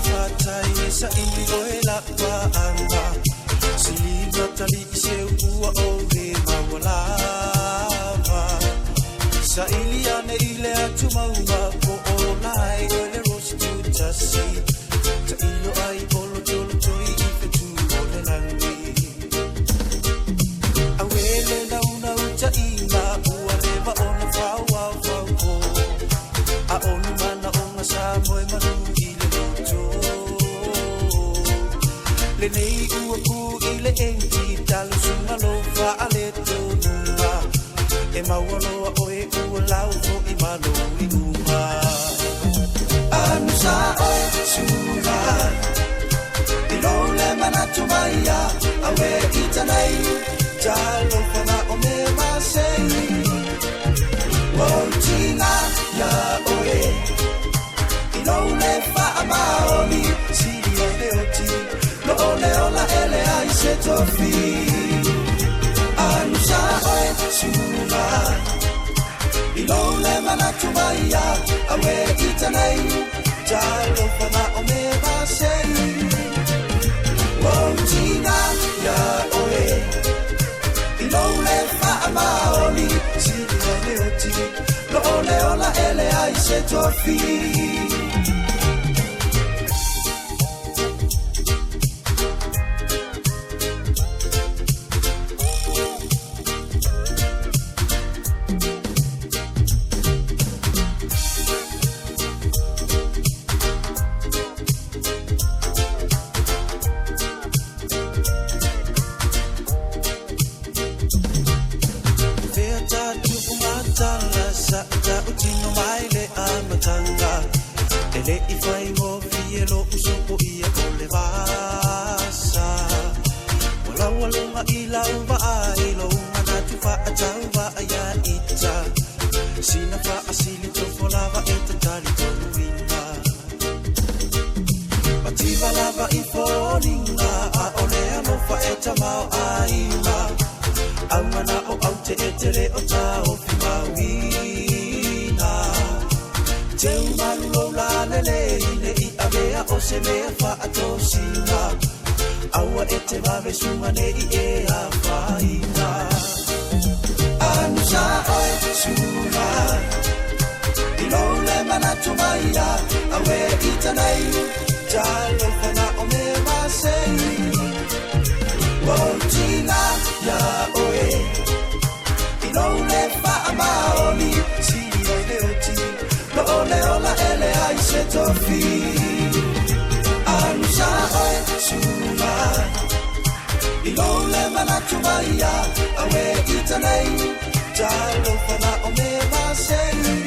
fatai sa ili oela pa anga Siliga tali se ua o he mawalava Sa ili ane ile atu mauma po o nai oele rosi tu tasi Ta ilo ai olo jolo toi ife tu ole nangi Awele na una uta ina ua leva ona fau au fau ko A onu mana onga sa moe manu ile luto Le nei ua ku ile enti talu sunga lo fa ale tonunga E mawaloa oe ua lau fo i malo i uma Anu sa oe sunga I lo le manatu maia Awe itanai Talo fana o me masei Wautinga ya oe I lo le fa amaoli Siri o leoti Lo ole ola ele ai se tofi Anu sa oe sunga I lo le manatu maia Awe itanai Talo fana o me masei Wautinga ya oe I lo le fa amaoli Siri o leoti Lo ole ola ele ai se tofi Ele I fai mo fielo usupo ia ole vasa Wala walunga ilau va ai lo mana tu fa atau va ya ita Sina fa asili to folava eta tali to luina Bativa lava I folinga a ole amo fa eta mau aima Au mana o au te etere o ta o fi mawina Te umaru o la lele ine I avea o se mea fa atosina Aua e te vave sumane I e a faina Anu sa oe sura I lo le manatu maia Awe itanai Talo fana o me masei Wautina ya oe I lo le fa amaoli Siri o leoti Lo ole ola ele ai se tofi Anu sa oe sura I lo le manatu maia Awe itanai Talo fana o me masei